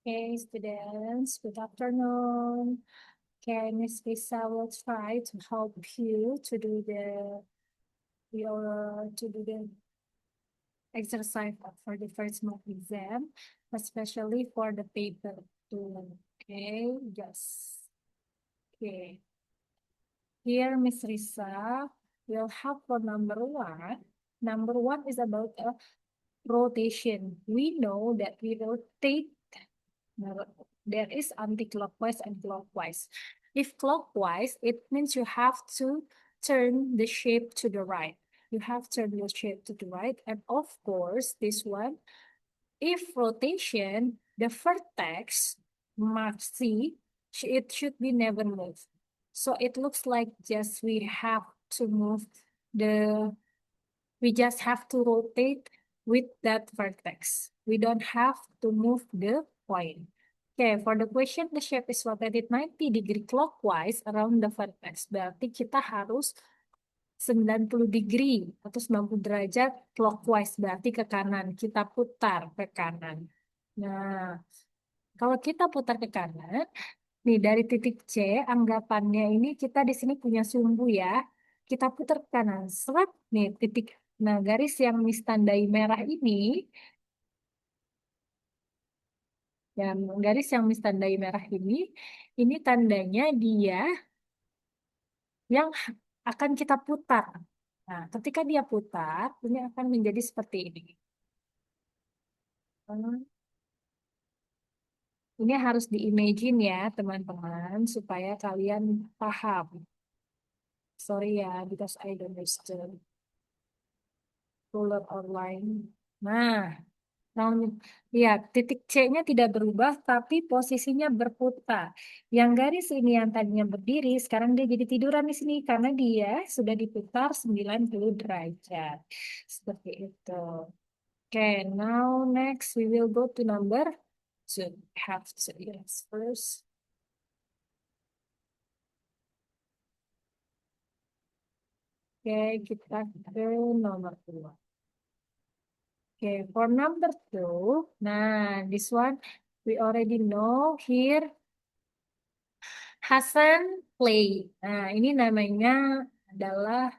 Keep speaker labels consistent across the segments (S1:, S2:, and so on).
S1: Okay, students, good afternoon. Okay, Miss Lisa will try to help you to do the exercise for the first mock exam, especially for the paper two. Okay, yes. Okay. Here, Miss Lisa will have for number one. Number one is about a rotation. We know that we rotate. There is anti-clockwise and clockwise. If clockwise, it means you have to turn the shape to the right. You have to turn the shape to the right. And of course, this one, if rotation, the vertex must see, it should be never moved. So it looks like just we have to move we just have to rotate with that vertex. We don't have to move the point. Okay, for the question, the shape is rotated 90 degree clockwise around the vertex. Berarti kita harus 90 degree atau 90 derajat clockwise, berarti ke kanan. Kita putar ke kanan. Nah, kalau kita putar ke kanan, nih dari titik C, anggapannya ini kita di sini punya sumbu ya. Kita putar ke kanan. Seret, nih titik. Nah, garis yang tandai merah garis yang tandai merah ini tandanya dia yang akan kita putar. Nah, ketika dia putar, ini akan menjadi seperti ini. Ini harus di-imagine ya, teman-teman, supaya kalian paham. Sorry ya, because I don't understand ruler or line. Nah, lihat titik C-nya tidak berubah, tapi posisinya berputar. Yang garis ini yang tadinya berdiri, sekarang dia jadi tiduran di sini karena dia sudah diputar 90 derajat. Seperti itu. Okay, now next we will go to number two. Have to yes first. Oke, kita ke nomor 2. Oke, for number 2, nah, this one we already know here. Hasan play. Nah, ini namanya adalah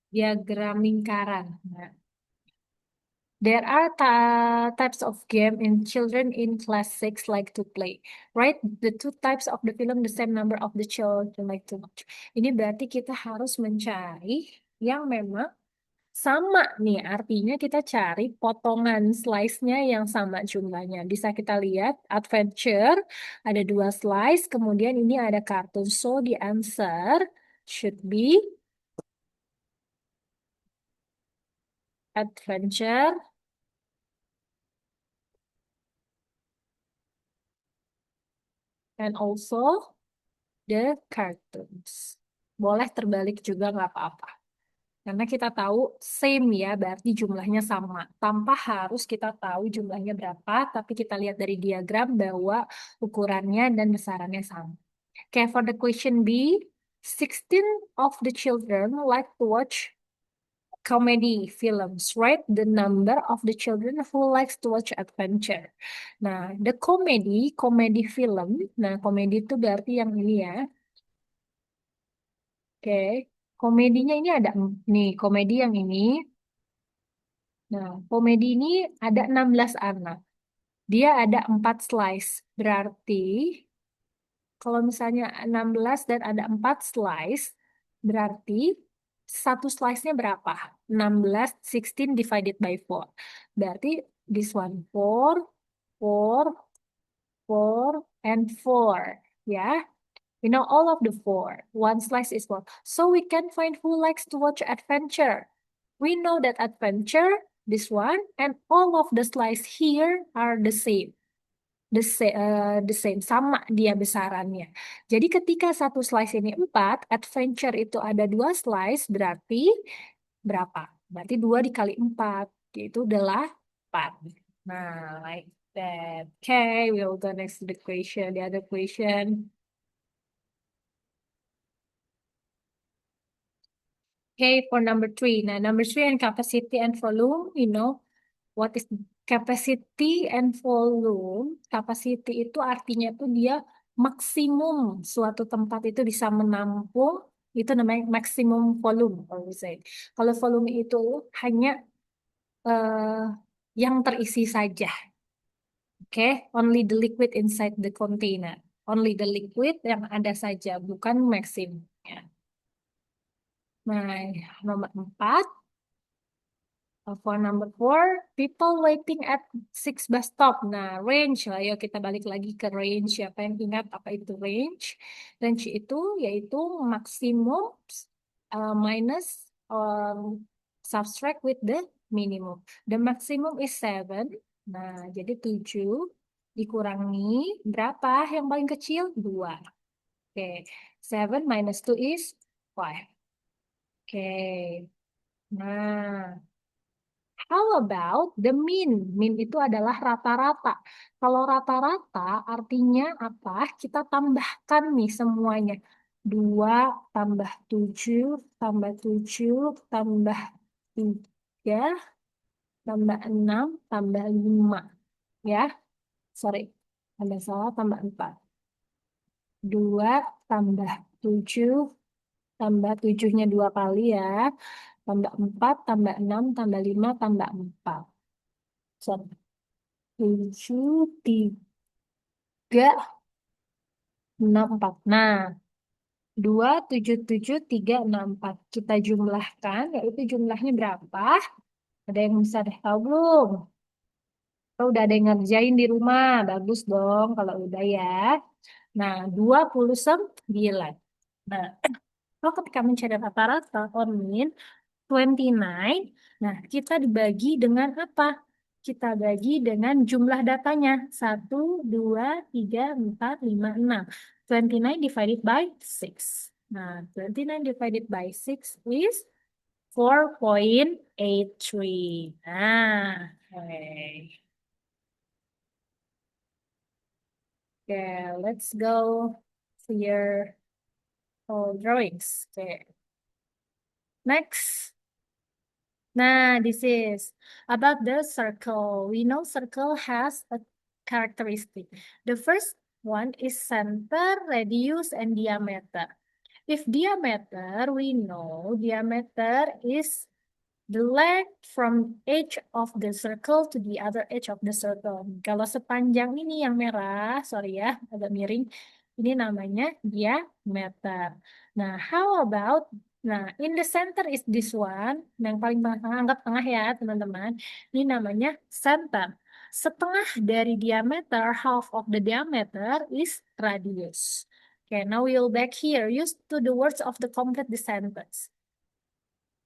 S1: diagram lingkaran. Nah, there are types of game in children in class 6 like to play. Right? The two types of the film, the same number of the children like to watch. Ini berarti kita harus mencari yang memang sama nih, artinya kita cari potongan slice-nya yang sama jumlahnya. Bisa kita lihat adventure, ada 2 slice, kemudian ini ada kartun. So, the answer should be adventure and also the cartoons. Boleh terbalik juga nggak apa-apa. Karena kita tahu same ya, berarti jumlahnya sama. Tanpa harus kita tahu jumlahnya berapa, tapi kita lihat dari diagram bahwa ukurannya dan besarannya sama. Okay, for the question B, 16 of the children like to watch comedy films, right? The number of the children who likes to watch adventure. Nah, the comedy film. Nah, komedi itu berarti yang ini ya. Oke, komedinya ini ada nih, komedi yang ini. Nah, komedi ini ada 16 anak. Dia ada 4 slice. Berarti kalau misalnya 16 dan ada 4 slice, berarti satu slice-nya berapa? 16, 16 divided by 4. Berarti this one 4, 4, 4, and 4. Ya, we know all of the 4. One slice is 4. So we can find who likes to watch adventure. We know that adventure, this one, and all of the slice here are the same. The same, sama dia besarannya. Jadi ketika satu slice ini 4, adventure itu ada 2 slice, berarti berapa? Berarti 2 dikali 4, yaitu adalah 4. Nah, like that. Okay, we'll go next to the question, the other question. Okay, for number 3. Now, number 3 and capacity and volume, What is capacity and volume? Capacity itu artinya tuh dia maksimum suatu tempat itu bisa menampung, itu namanya maksimum volume kalau we say. Kalau volume itu hanya eh, yang terisi saja. Oke, only the liquid inside the container. Only the liquid yang ada saja, bukan maksimum. Nah, nomor 4. For number 4, people waiting at 6 bus stop. Nah, range. Ayo kita balik lagi ke range. Siapa yang ingat apa itu range? Range itu yaitu maksimum minus subtract with the minimum. The maximum is 7. Nah, jadi 7 dikurangi berapa yang paling kecil? 2. Oke, 7 minus 2 is 5. Oke, nah. How about the mean? Mean itu adalah rata-rata. Kalau rata-rata artinya apa? Kita tambahkan nih semuanya. 2 tambah 7 tambah 7 tambah 3 tambah 6 tambah 5. Ya, sorry. Ada salah tambah 4. 2 tambah 7 tambah 7-nya 2 kali ya. Tambah 4 tambah 6 tambah 5 tambah 4. Sorry. 7, 3, 6, 4. Nah, 2, 7, 7, 3, 6, 4. Kita jumlahkan, yaitu jumlahnya berapa? Ada yang bisa deh tahu belum? Atau udah ada yang ngerjain di rumah? Bagus dong kalau udah ya. Nah, 29. Nah, kalau ketika mencari rata-rata or mean, 29. Nah, kita dibagi dengan apa? Kita bagi dengan jumlah datanya. 1, 2, 3, 4, 5, 6. 29 divided by 6. Nah, 29 divided by 6 is 4.83. Nah, oke. Okay, let's go to your drawings. Okay, next. Nah, this is about the circle. We know circle has a characteristic. The first one is center, radius, and diameter. If diameter, we know diameter is the length from edge of the circle to the other edge of the circle. Kalau sepanjang ini yang merah, sorry ya, agak miring. Ini namanya diameter. Nah, how about, nah, in the center is this one. Yang paling tengah, anggap tengah ya, teman-teman. Ini namanya center. Setengah dari diameter, half of the diameter is radius. Okay, now we'll back here. Use to the words of the complete the sentence.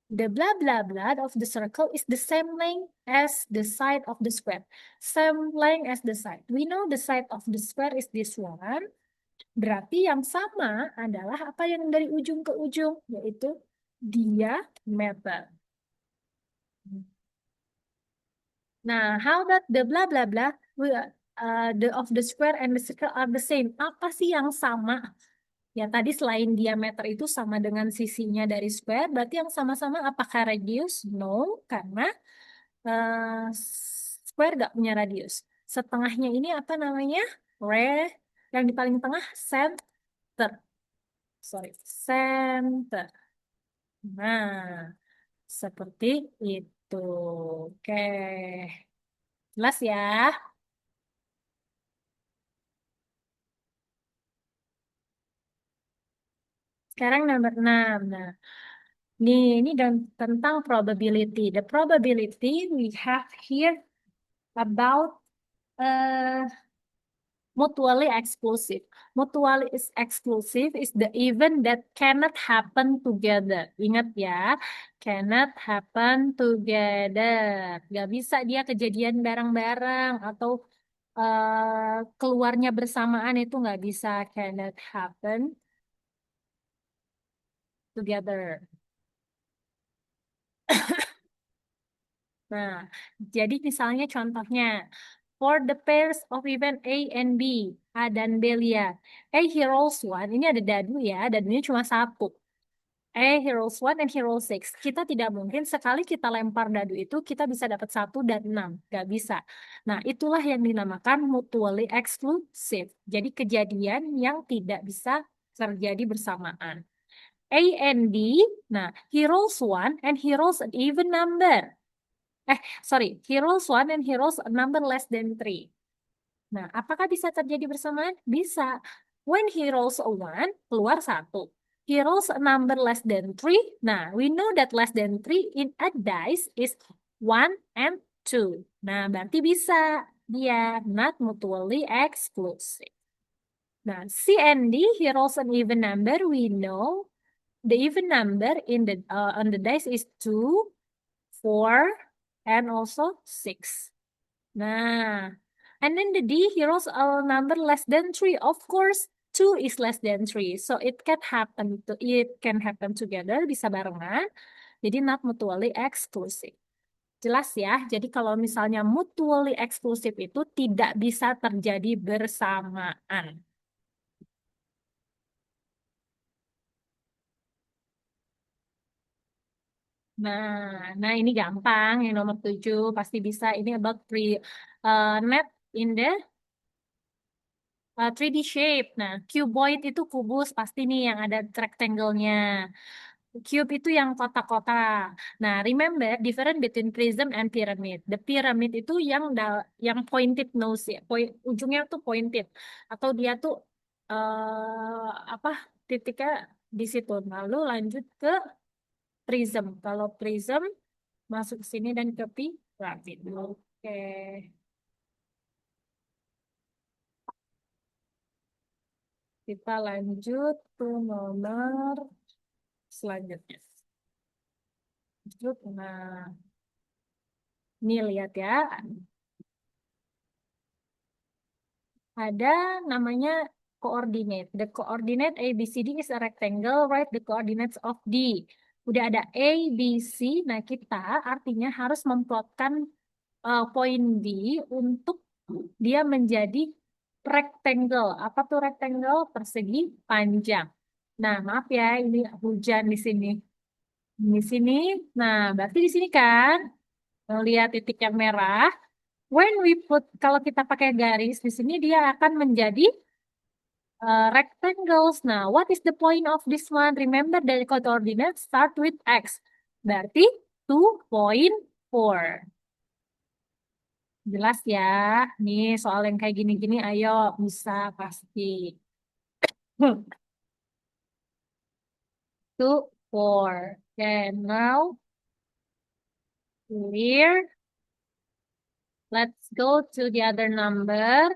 S1: The blah blah blah of the circle is the same length as the side of the square. Same length as the side. We know the side of the square is this one. Berarti yang sama adalah apa yang dari ujung ke ujung, yaitu diameter. Nah, how about the blah blah blah? The of the square and the circle are the same. Apa sih yang sama? Ya tadi selain diameter itu sama dengan sisinya dari square, berarti yang sama-sama apakah radius? No, karena eh, square gak punya radius. Setengahnya ini apa namanya? Re, yang di paling tengah center. Sorry, center. Nah, seperti itu. Oke, jelas ya. Sekarang nomor 6. Nah, ini dan tentang probability. The probability we have here about mutually exclusive. Mutually is exclusive is the event that cannot happen together. Ingat ya, cannot happen together. Gak bisa dia kejadian bareng-bareng atau keluarnya bersamaan itu nggak bisa. Cannot happen together. Nah, jadi misalnya contohnya, for the pairs of event A and B, A dan B lihat. A he rolls one, ini ada dadu ya, dadunya cuma satu. heroes 1 and heroes 6. Kita tidak mungkin sekali kita lempar dadu itu kita bisa dapat 1 dan 6. Gak bisa. Nah, itulah yang dinamakan mutually exclusive. Jadi kejadian yang tidak bisa terjadi bersamaan. A and B, nah, heroes 1 and heroes an even number. Heroes 1 and heroes a number less than 3. Nah, apakah bisa terjadi bersamaan? Bisa. When heroes 1, keluar 1. Heroes a number less than 3. Nah, we know that less than 3 in a dice is 1 and 2. Nah, berarti bisa. Dia not mutually exclusive. Nah, C and D, heroes an even number, we know the even number in the on the dice is 2, 4, and also 6. Nah, and then the D heroes are number less than 3. Of course, 2 is less than 3. So it can happen together, bisa barengan. Jadi not mutually exclusive. Jelas ya. Jadi kalau misalnya mutually exclusive itu tidak bisa terjadi bersamaan. Nah, ini gampang. Yang nomor 7 pasti bisa. Ini about net in the 3D shape. Nah, cuboid itu kubus pasti nih yang ada rectangle-nya. Cube itu yang kotak-kotak. Nah, remember different between prism and pyramid. The pyramid itu yang pointed nose ya, ujungnya tuh pointed atau dia tuh apa titiknya di situ. Lalu lanjut ke prism. Kalau prism masuk ke sini dan ke pyramid. Oke. Kita lanjut ke nomor selanjutnya. Lanjut. Nah, ini lihat ya. Ada namanya coordinate. The coordinate A, B, C, D is a rectangle. Write the coordinates of D. Udah ada A, B, C. Nah, kita artinya harus memplotkan poin D untuk dia menjadi rectangle. Apa tuh rectangle? Persegi panjang. Nah, maaf ya, ini hujan di sini. Di sini. Nah, berarti di sini kan, lihat titik yang merah. When we put, kalau kita pakai garis di sini, dia akan menjadi rectangles. Nah, what is the point of this one? Remember the coordinates start with X. Berarti 2.4. Jelas ya? Nih, soal yang kayak gini-gini, ayo bisa pasti. 2.4. Okay, now clear. Let's go to the other number.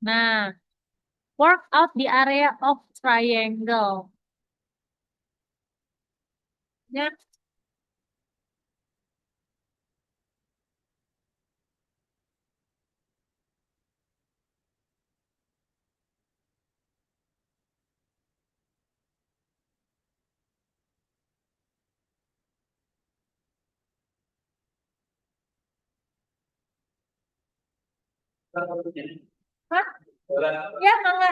S1: Nah, work out the area of triangle. Ya, Hah? Ya, Mangga.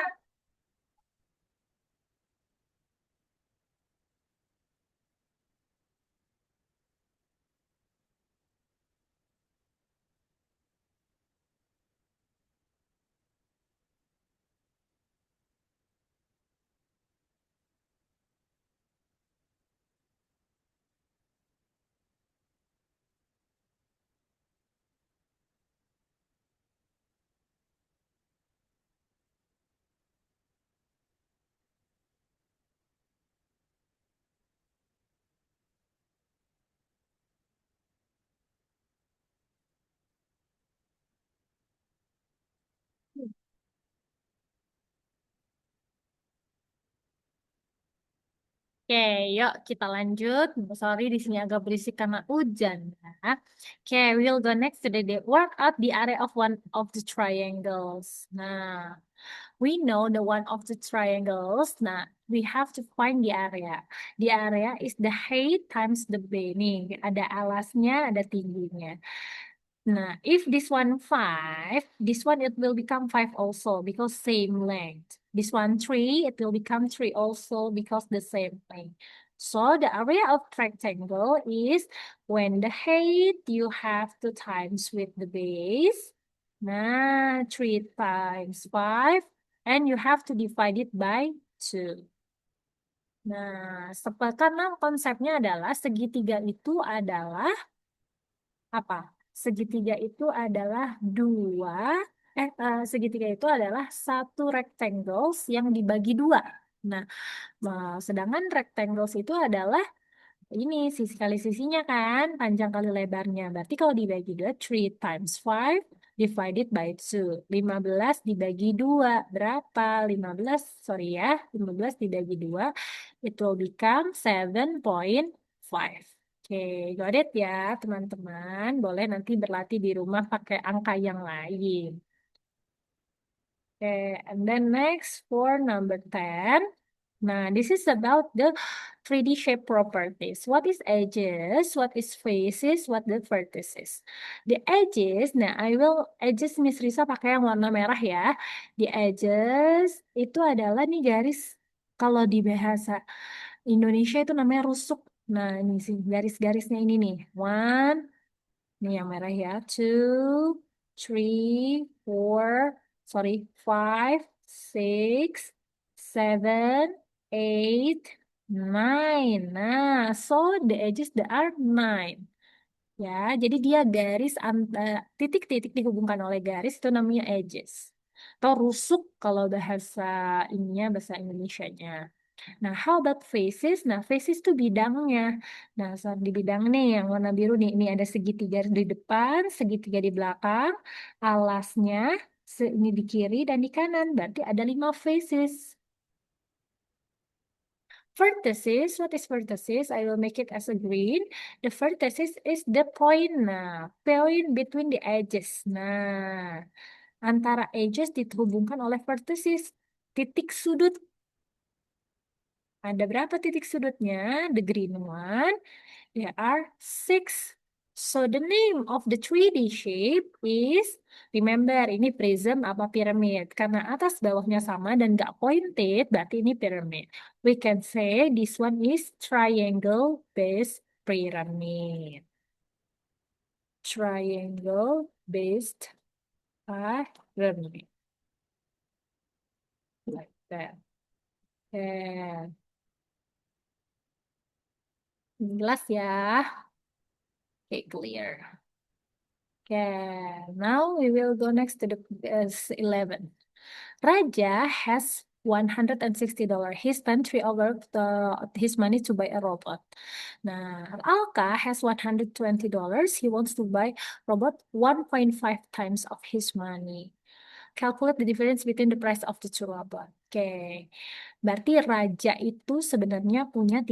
S1: Oke, yuk kita lanjut. Sorry, di sini agak berisik karena hujan. Ya. Oke, we'll go next to the work out the area of one of the triangles. Nah, we know the one of the triangles. Nah, we have to find the area. The area is the height times the base. Nih, ada alasnya, ada tingginya. Nah, if this one 5, this one it will become 5 also because same length. This one 3, it will become 3 also because the same length. So the area of rectangle is when the height you have to times with the base. Nah, 3 times 5. And you have to divide it by 2. Nah, karena konsepnya adalah segitiga itu adalah apa? Segitiga itu adalah segitiga itu adalah satu rectangles yang dibagi dua. Nah, sedangkan rectangles itu adalah ini sisi kali sisinya kan, panjang kali lebarnya. Berarti kalau dibagi dua, 3 times 5 divided by 2. 15 dibagi 2, berapa? 15, sorry ya, 15 dibagi 2, it will become 7.5. Oke, got it ya teman-teman. Boleh nanti berlatih di rumah pakai angka yang lain. Okay, and then next for number 10. Nah, this is about the 3D shape properties. What is edges? What is faces? What the vertices? The edges, nah edges Miss Risa pakai yang warna merah ya. The edges itu adalah nih garis, kalau di bahasa Indonesia itu namanya rusuk. Nah, ini sih garis-garisnya ini nih. One, ini yang merah ya. Two, three, four, sorry, five, six, seven, eight, nine. Nah, so the edges there are nine. Ya, jadi dia garis titik-titik dihubungkan oleh garis itu namanya edges. Atau rusuk kalau bahasa ininya, bahasa Indonesianya. Nah, how about faces? Nah, faces itu bidangnya. Nah, di bidang nih yang warna biru nih, ini ada segitiga di depan, segitiga di belakang, alasnya, ini di kiri dan di kanan. Berarti ada 5 faces. Vertices, what is vertices? I will make it as a green. The vertices is the point. Nah, point between the edges. Nah, antara edges dihubungkan oleh vertices. Titik sudut. Ada berapa titik sudutnya? The green one. There are 6. So the name of the 3D shape is, remember ini prism apa piramid. Karena atas bawahnya sama dan nggak pointed, berarti ini pyramid. We can say this one is triangle based pyramid. Triangle based pyramid. Like that. Okay. Jelas ya? Okay, clear. Okay, now we will go next to the 11. Raja has $160. He spent 3 hours his money to buy a robot. Nah, Alka has $120. He wants to buy robot 1.5 times of his money. Calculate the difference between the price of the two robot. Oke, berarti Raja itu sebenarnya punya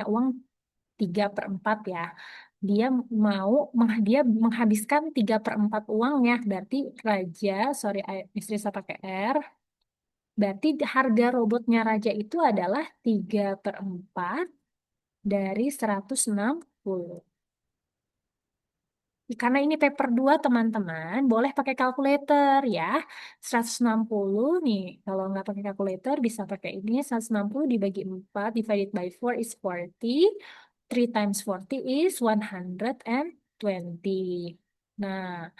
S1: uang 3/4 ya. Dia dia menghabiskan 3/4 uangnya. Berarti Raja, sorry, istri saya pakai R. Berarti harga robotnya Raja itu adalah 3/4 dari 160. Karena ini paper 2 teman-teman, boleh pakai kalkulator ya. 160 nih, kalau nggak pakai kalkulator bisa pakai ini. 160 dibagi 4 divided by 4 is 40. 3 times 40 is 120. Nah,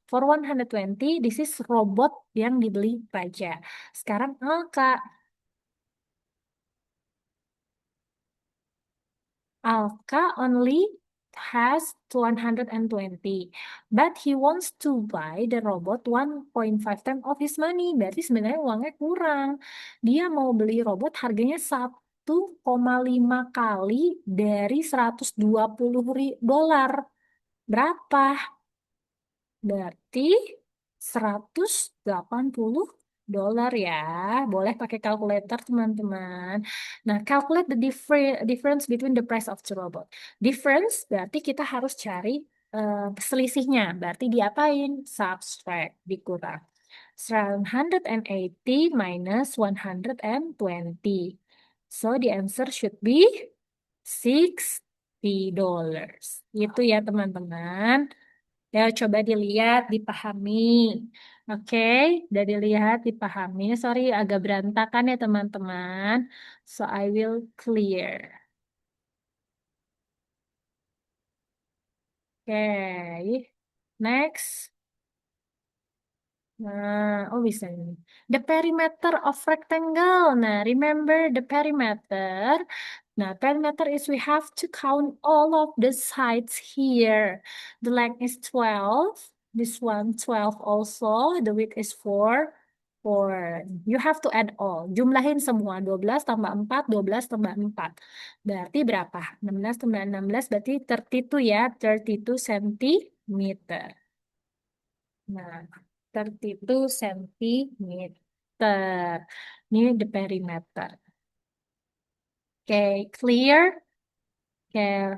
S1: for 120, this is robot yang dibeli Raja. Sekarang Alka. Alka only has 120, but he wants to buy the robot 1.5 times of his money. Berarti sebenarnya uangnya kurang. Dia mau beli robot harganya 1,5 kali dari $120. Berapa? Berarti $180 ya. Boleh pakai kalkulator teman-teman. Nah, calculate the difference between the price of the robot. Difference berarti kita harus cari selisihnya. Berarti diapain? Subtract, dikurang. 180 minus 120. So the answer should be $60. Itu ya teman-teman. Ya, coba dilihat, dipahami. Oke, udah dilihat, dipahami. Sorry, agak berantakan ya teman-teman. So, I will clear. Okay. Next. Nah, oh bisa ini. The perimeter of rectangle. Nah, remember the perimeter. Nah, perimeter is we have to count all of the sides here. The length is 12. This one 12 also. The width is 4. 4. You have to add all. Jumlahin semua. 12 tambah 4, 12 tambah 4. Berarti berapa? 16 tambah 16 berarti 32 ya. 32 centimeter. Nah, 32 centimeter. Ini the perimeter. Oke, clear? Oke,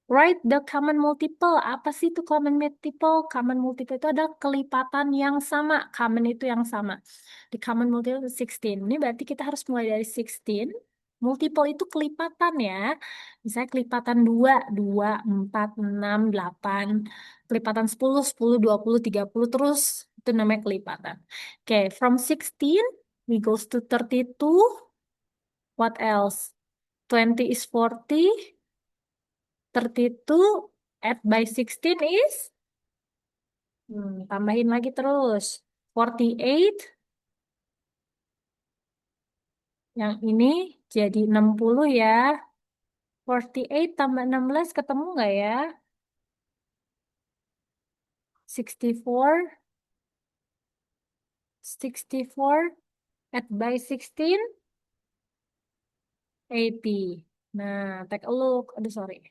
S1: write the common multiple. Apa sih itu common multiple? Common multiple itu adalah kelipatan yang sama. Common itu yang sama. The common multiple is 16. Ini berarti kita harus mulai dari 16. Multiple itu kelipatan ya. Misalnya kelipatan 2, 2, 4, 6, 8. Kelipatan 10, 10, 20, 30. Terus itu namanya kelipatan. Oke, from 16, we goes to 32. What else? 20 is 40. 32 add by 16 is tambahin lagi terus 48 yang ini jadi 60 ya. 48 tambah 16 ketemu nggak ya? 64 64 add by 16 80. Nah, take a look. Aduh, sorry.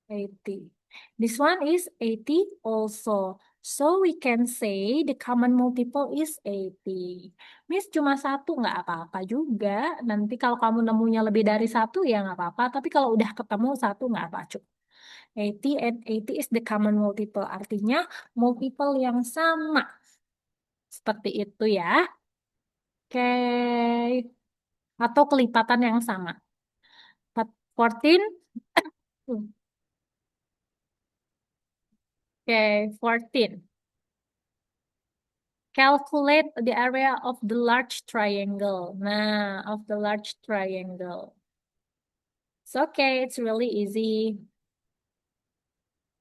S1: 80. This one is 80 also. So we can say the common multiple is 80. Miss cuma satu nggak apa-apa juga. Nanti kalau kamu nemunya lebih dari satu ya nggak apa-apa. Tapi kalau udah ketemu satu nggak apa cukup. 80 and 80 is the common multiple. Artinya multiple yang sama. Seperti itu ya. Oke. Atau kelipatan yang sama. 14. Oke, 14. Calculate the area of the large triangle. Nah, of the large triangle. It's okay, it's really easy.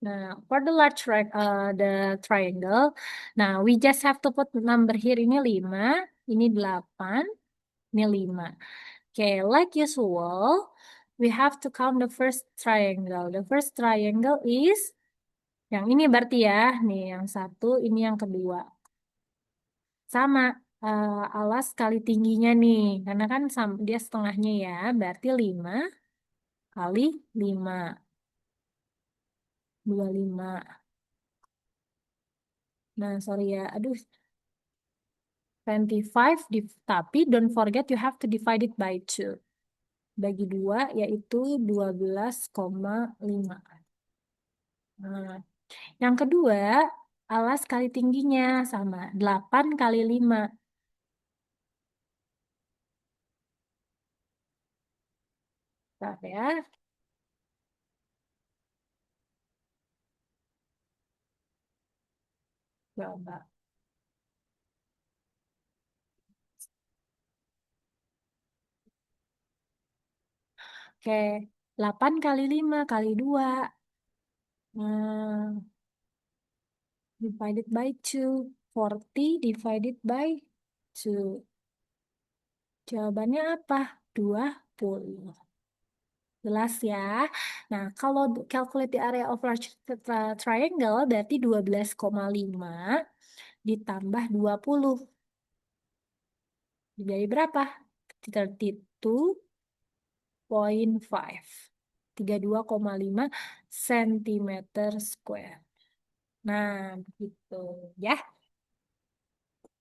S1: Nah, for the the triangle, nah we just have to put number here. Ini 5, ini 8, ini 5. Okay, like usual, we have to count the first triangle. The first triangle is yang ini berarti ya, nih yang satu, ini yang kedua. Sama alas kali tingginya nih. Karena kan dia setengahnya ya. Berarti 5 kali 5. 25. Nah, sorry ya. Aduh, 25. Tapi don't forget you have to divide it by 2. Bagi 2 yaitu 12,5. Nah, yang kedua, alas kali tingginya sama. 8 kali 5. Bentar ya. Coba. Oke, 8 kali 5 kali 2. Nah, divided by 2. 40 divided by 2. Jawabannya apa? 20. Jelas ya. Nah, kalau calculate the area of large triangle berarti 12,5 ditambah 20. Jadi berapa? 32,5. 32,5 centimeter square. Nah, gitu ya.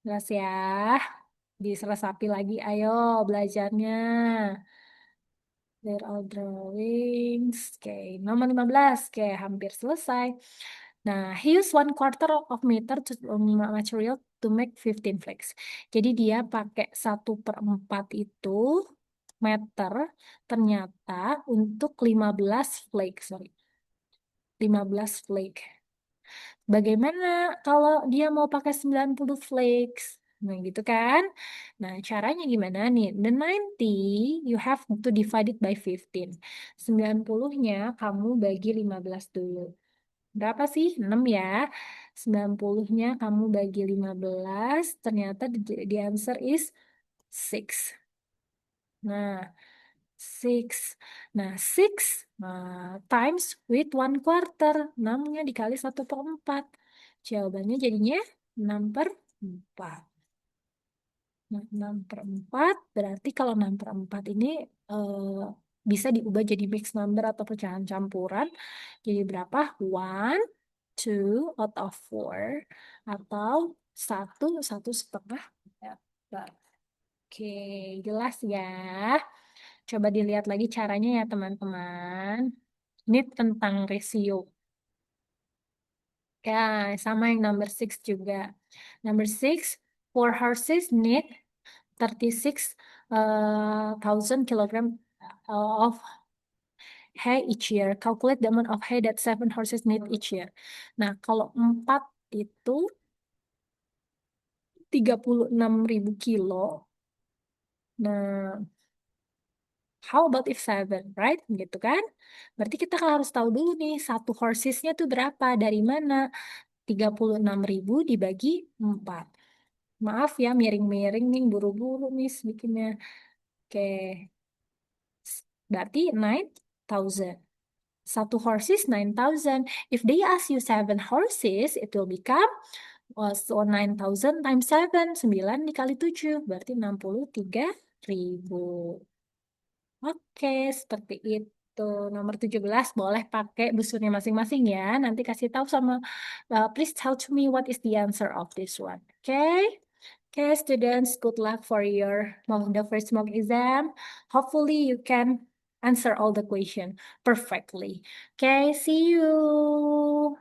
S1: Jelas ya. Diresapi lagi, ayo belajarnya. There are drawings. Oke, nomor 15. Oke, hampir selesai. Nah, he used 1/4 of meter to material to make 15 flags. Jadi dia pakai 1/4 itu meter ternyata untuk 15 flake, sorry. 15 flake. Bagaimana kalau dia mau pakai 90 flakes? Nah, gitu kan? Nah, caranya gimana nih? The 90, you have to divide it by 15. 90-nya kamu bagi 15 dulu. Berapa sih? 6 ya. 90-nya kamu bagi 15, ternyata the answer is 6. Nah, 6. Nah, 6 times with 1/4. 6-nya dikali 1/4. Jawabannya jadinya 6/4. Nah, 6/4 berarti kalau 6/4 ini bisa diubah jadi mixed number atau pecahan campuran. Jadi berapa? One, two out of four. Atau satu setengah. Ya, oke, jelas ya. Coba dilihat lagi caranya ya teman-teman. Ini tentang ratio. Ya, sama yang number six juga. Number six, four horses need 36,000 kilogram of hay each year. Calculate the amount of hay that seven horses need each year. Nah, kalau 4 itu 36.000 kilo. Nah, how about if seven, right? Gitu kan? Berarti kita harus tahu dulu nih, satu horsesnya tuh berapa, dari mana? 36.000 dibagi 4. Maaf ya, miring-miring nih, buru-buru nih bikinnya. Oke, berarti 9,000. Satu horses 9,000. If they ask you seven horses, it will become so 9,000 times 7. 9 dikali 7, berarti 63.000. Oke, seperti itu. Nomor 17 boleh pakai busurnya masing-masing ya. Nanti kasih tahu sama, please tell to me what is the answer of this one. Oke? Oke, students, good luck for your the first mock exam. Hopefully you can answer all the question perfectly. Okay, see you.